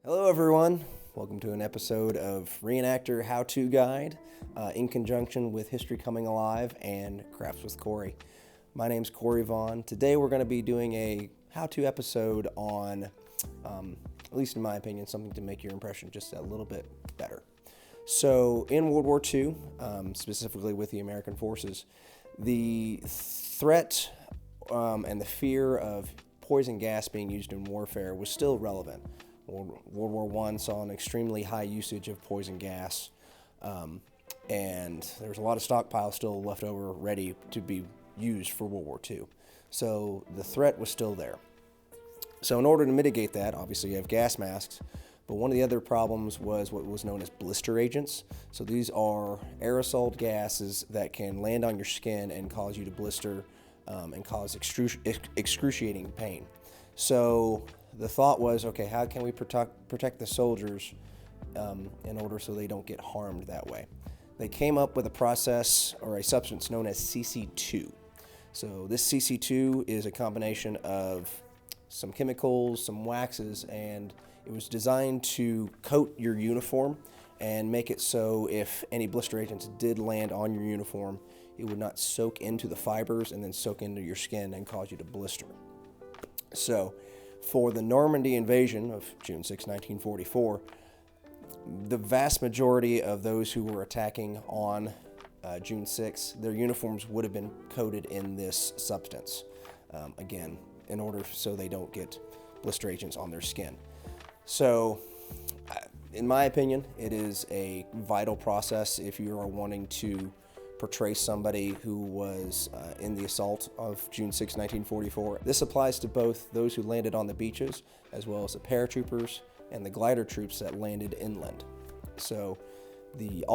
Hello everyone, welcome to an episode of Reenactor How-To Guide in conjunction with History Coming Alive and Crafts with Corey. My name's Corey Vaughn. Today we're going to be doing a how-to episode on, at least in my opinion, something to make your impression just a little bit better. So in World War II, specifically with the American forces, the threat and the fear of poison gas being used in warfare was still relevant. World War I saw an extremely high usage of poison gas, and there was a lot of stockpile still left over ready to be used for World War II. So the threat was still there. So in order to mitigate that, obviously you have gas masks, but one of the other problems was what was known as blister agents. So these are aerosol gases that can land on your skin and cause you to blister and cause excruciating pain. So the thought was, okay, how can we protect the soldiers in order so they don't get harmed that way? They came up with a process or a substance known as CC2. So this CC2 is a combination of some chemicals, some waxes, and it was designed to coat your uniform and make it so if any blister agents did land on your uniform, it would not soak into the fibers and then soak into your skin and cause you to blister. So for the Normandy invasion of June 6, 1944, the vast majority of those who were attacking on June 6, their uniforms would have been coated in this substance, again, in order so they don't get blister agents on their skin. So, in my opinion, it is a vital process if you are wanting to portray somebody who was in the assault of June 6, 1944. This applies to both those who landed on the beaches as well as the paratroopers and the glider troops that landed inland. So the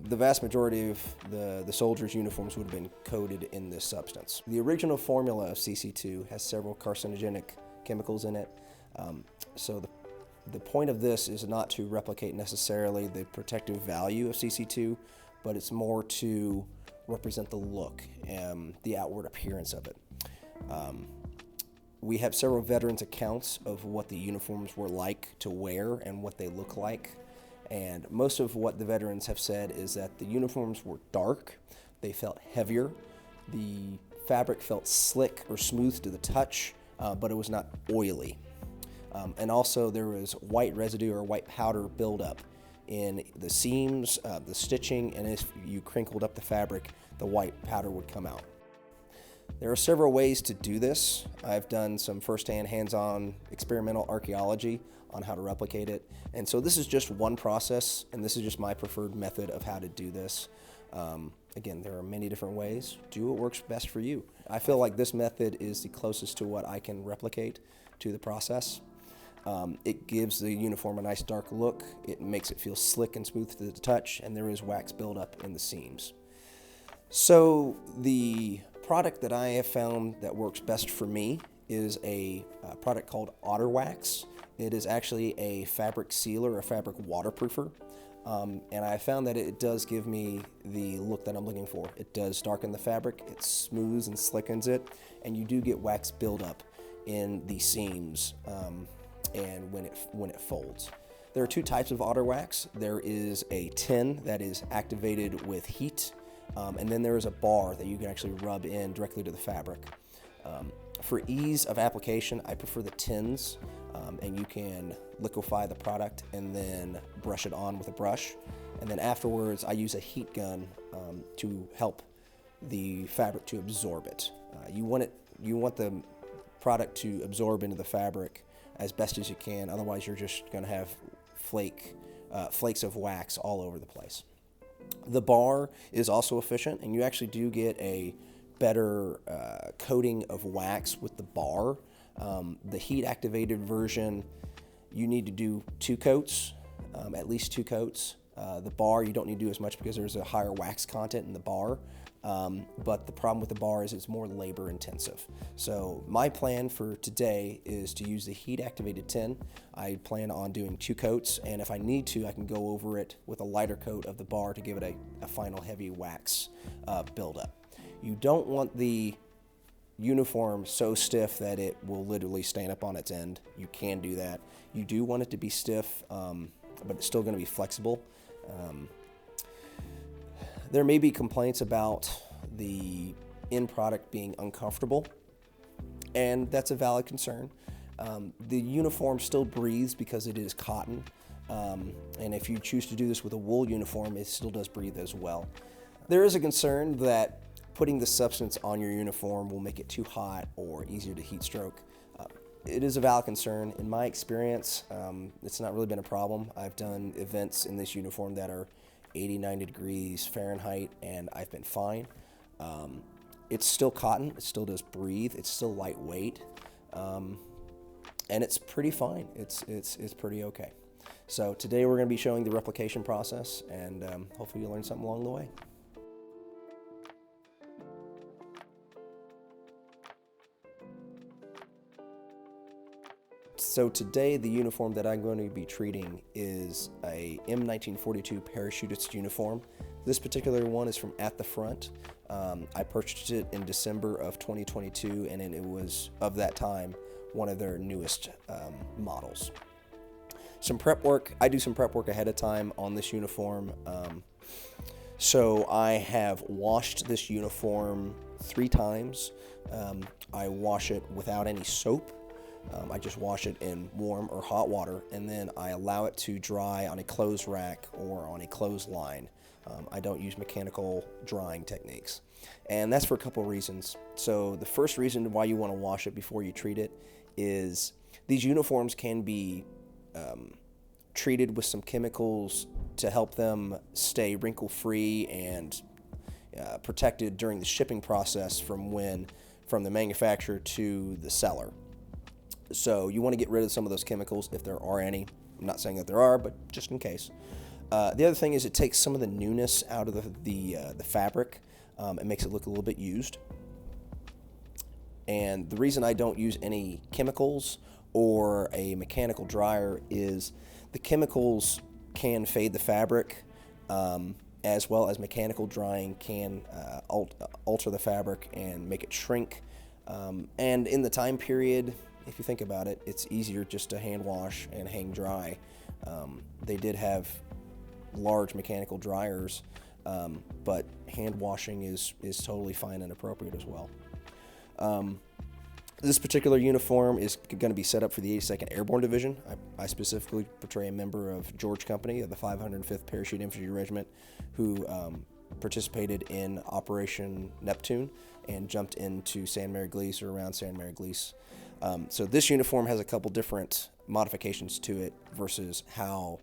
vast majority of the soldiers' uniforms would have been coated in this substance. The original formula of CC2 has several carcinogenic chemicals in it. So the point of this is not to replicate necessarily the protective value of CC2, but it's more to represent the look and the outward appearance of it. We have several veterans' accounts of what the uniforms were like to wear and what they look like. And most of what the veterans have said is that the uniforms were dark, they felt heavier, the fabric felt slick or smooth to the touch, but it was not oily. And also there was white residue or white powder buildup in the seams, the stitching, and if you crinkled up the fabric, the white powder would come out. There are several ways to do this. I've done some firsthand hands-on experimental archaeology on how to replicate it. And so this is just one process, and this is just my preferred method of how to do this. Again, there are many different ways. Do what works best for you. I feel like this method is the closest to what I can replicate to the process. It gives the uniform a nice dark look, it makes it feel slick and smooth to the touch, and there is wax buildup in the seams. So the product that I have found that works best for me is a product called Odorous. It is actually a fabric sealer, a fabric waterproofer, and I found that it does give me the look that I'm looking for. It does darken the fabric, it smooths and slickens it, and you do get wax buildup in the seams and when it folds. There are two types of Odorous. There is a tin that is activated with heat, and then there is a bar that you can actually rub in directly to the fabric. For ease of application, I prefer the tins, and you can liquefy the product and then brush it on with a brush. And then afterwards, I use a heat gun to help the fabric to absorb it. You want the product to absorb into the fabric as best as you can, otherwise you're just going to have flakes of wax all over the place. The bar is also efficient, and you actually do get a better coating of wax with the bar. The heat-activated version, you need to do 2 coats, at least 2 coats. The bar, you don't need to do as much because there's a higher wax content in the bar. But the problem with the bar is it's more labor intensive. So my plan for today is to use the heat activated tin. I plan on doing 2 coats, and if I need to, I can go over it with a lighter coat of the bar to give it a final heavy wax buildup. You don't want the uniform so stiff that it will literally stand up on its end. You can do that. You do want it to be stiff, but it's still going to be flexible. There may be complaints about the end product being uncomfortable, and that's a valid concern. The uniform still breathes because it is cotton, and if you choose to do this with a wool uniform, it still does breathe as well. There is a concern that putting the substance on your uniform will make it too hot or easier to heat stroke. It is a valid concern. In my experience, it's not really been a problem. I've done events in this uniform that are 80, 90 degrees Fahrenheit, and I've been fine. It's still cotton. It still does breathe. It's still lightweight, and it's pretty fine. It's pretty okay. So today we're going to be showing the replication process, and hopefully you'll learn something along the way. So today the uniform that I'm going to be treating is a M1942 parachutist uniform. This particular one is from At the Front. I purchased it in December of 2022, and it was, of that time, one of their newest models. Some prep work. I do some prep work ahead of time on this uniform. So I have washed this uniform 3 times. I wash it without any soap. I just wash it in warm or hot water, and then I allow it to dry on a clothes rack or on a clothesline. I don't use mechanical drying techniques, and that's for a couple of reasons. So the first reason why you want to wash it before you treat it is these uniforms can be treated with some chemicals to help them stay wrinkle-free and protected during the shipping process from the manufacturer to the seller. So you want to get rid of some of those chemicals if there are any. I'm not saying that there are, but just in case. The other thing is it takes some of the newness out of the fabric. It makes it look a little bit used. And the reason I don't use any chemicals or a mechanical dryer is the chemicals can fade the fabric, as well as mechanical drying can alter the fabric and make it shrink. And in the time period, if you think about it, it's easier just to hand wash and hang dry. They did have large mechanical dryers, but hand washing is totally fine and appropriate as well. This particular uniform is going to be set up for the 82nd Airborne Division. I specifically portray a member of George Company of the 505th Parachute Infantry Regiment who participated in Operation Neptune and jumped into San Mary-Glease or around San Mary-Glease. So this uniform has a couple different modifications to it versus how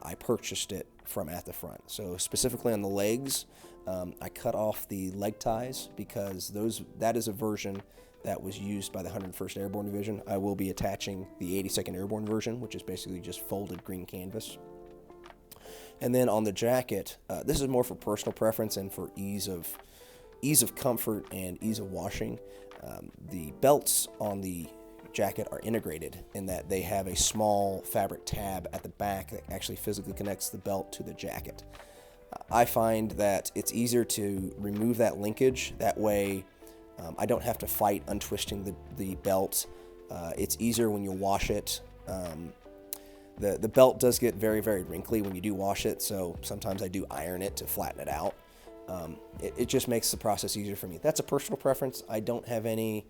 I purchased it from At the Front. So specifically on the legs, I cut off the leg ties because that is a version that was used by the 101st Airborne Division. I will be attaching the 82nd Airborne version, which is basically just folded green canvas. And then on the jacket, this is more for personal preference and for ease of comfort and ease of washing. The belts on the jacket are integrated in that they have a small fabric tab at the back that actually physically connects the belt to the jacket. I find that it's easier to remove that linkage. That way I don't have to fight untwisting the belt. It's easier when you wash it. The belt does get very, very wrinkly when you do wash it, so sometimes I do iron it to flatten it out. It just makes the process easier for me. That's a personal preference. I don't have any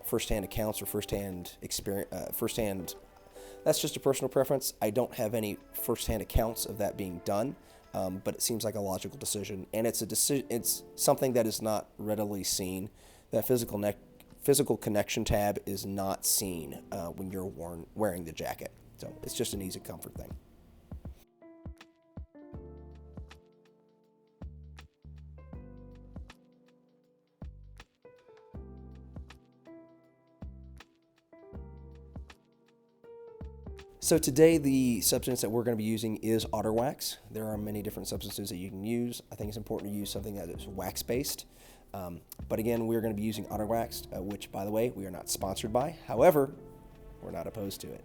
firsthand accounts or firsthand experience. That's just a personal preference. I don't have any firsthand accounts of that being done, but it seems like a logical decision, and it's something that is not readily seen. That physical connection tab is not seen when you're wearing the jacket, so it's just an easy comfort thing. So today the substance that we're going to be using is otter wax. There are many different substances that you can use. I think it's important to use something that is wax-based. But again, we're going to be using otter wax, which, by the way, we are not sponsored by. However, we're not opposed to it.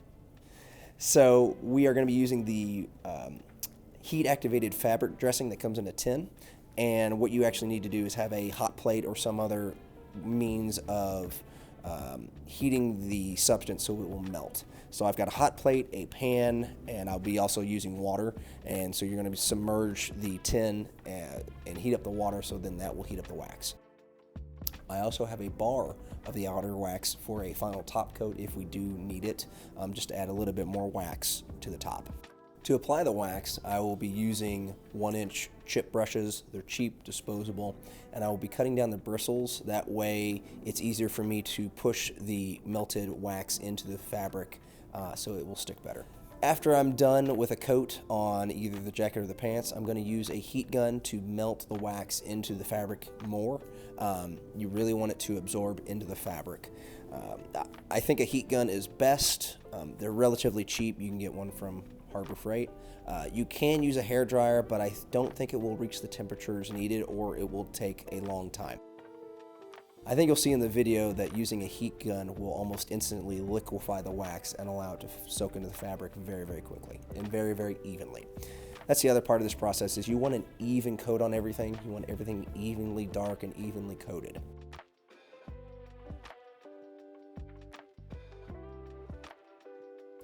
So we are going to be using the heat-activated fabric dressing that comes in a tin. and what you actually need to do is have a hot plate or some other means of heating the substance so it will melt. So I've got a hot plate, a pan, and I'll be also using water. And so you're going to submerge the tin and heat up the water, so then that will heat up the wax. I also have a bar of the outer wax for a final top coat if we do need it, just to add a little bit more wax to the top. To apply the wax, I will be using 1-inch chip brushes. They're cheap, disposable, and I will be cutting down the bristles. That way it's easier for me to push the melted wax into the fabric so it will stick better. After I'm done with a coat on either the jacket or the pants, I'm going to use a heat gun to melt the wax into the fabric more. You really want it to absorb into the fabric. I think a heat gun is best. They're relatively cheap. You can get one from Harbor Freight. You can use a hair dryer, but I don't think it will reach the temperatures needed, or it will take a long time. I think you'll see in the video that using a heat gun will almost instantly liquefy the wax and allow it to soak into the fabric very, very quickly and very, very evenly. That's the other part of this process, is you want an even coat on everything. You want everything evenly dark and evenly coated.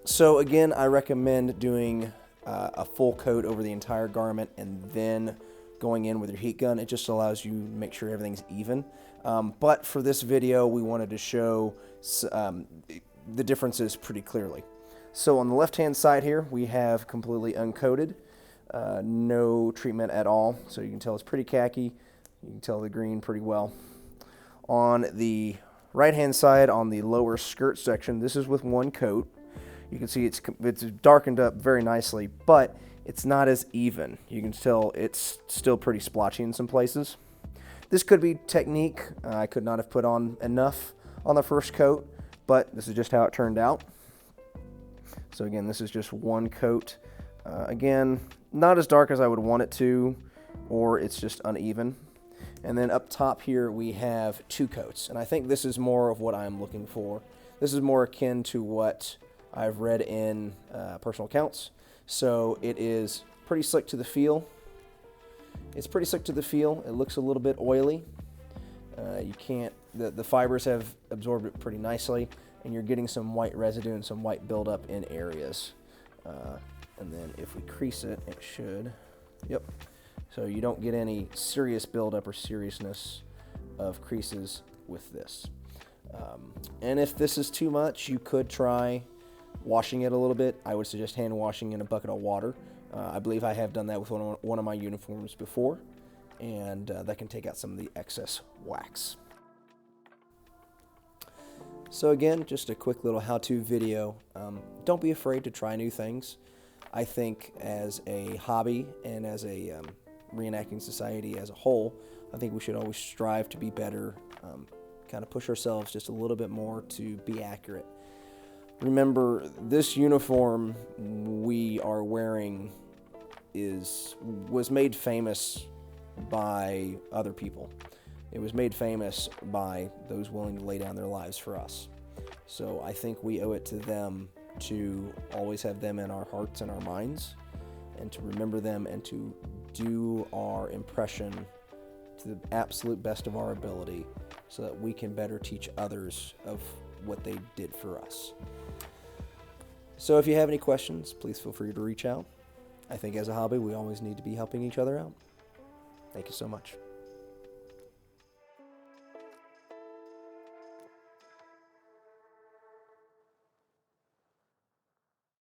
So again, I recommend doing a full coat over the entire garment and then going in with your heat gun. It just allows you to make sure everything's even. But for this video, we wanted to show the differences pretty clearly. So on the left-hand side here, we have completely uncoated, no treatment at all. So you can tell it's pretty khaki. You can tell the green pretty well. On the right-hand side, on the lower skirt section, this is with one coat. You can see it's darkened up very nicely, but it's not as even. You can tell it's still pretty splotchy in some places. This could be technique. I could not have put on enough on the first coat, but this is just how it turned out. So again, this is just one coat. Again, not as dark as I would want it to, or it's just uneven. And then up top here, we have two coats. And I think this is more of what I'm looking for. This is more akin to what I've read in personal accounts. So it is pretty slick to the feel. It's pretty slick to the feel. It looks a little bit oily. The fibers have absorbed it pretty nicely, and you're getting some white residue and some white buildup in areas. And then if we crease it, it should, yep. So you don't get any serious buildup or seriousness of creases with this. And if this is too much, you could try washing it a little bit. I would suggest hand washing in a bucket of water. I believe I have done that with one of my uniforms before, and that can take out some of the excess wax. So again, just a quick little how-to video. Don't be afraid to try new things. I think as a hobby and as a reenacting society as a whole, I think we should always strive to be better, kind of push ourselves just a little bit more to be accurate. Remember, this uniform we are wearing was made famous by other people. It was made famous by those willing to lay down their lives for us. So I think we owe it to them to always have them in our hearts and our minds, and to remember them and to do our impression to the absolute best of our ability so that we can better teach others of what they did for us. So if you have any questions, please feel free to reach out. I think as a hobby, we always need to be helping each other out. Thank you so much.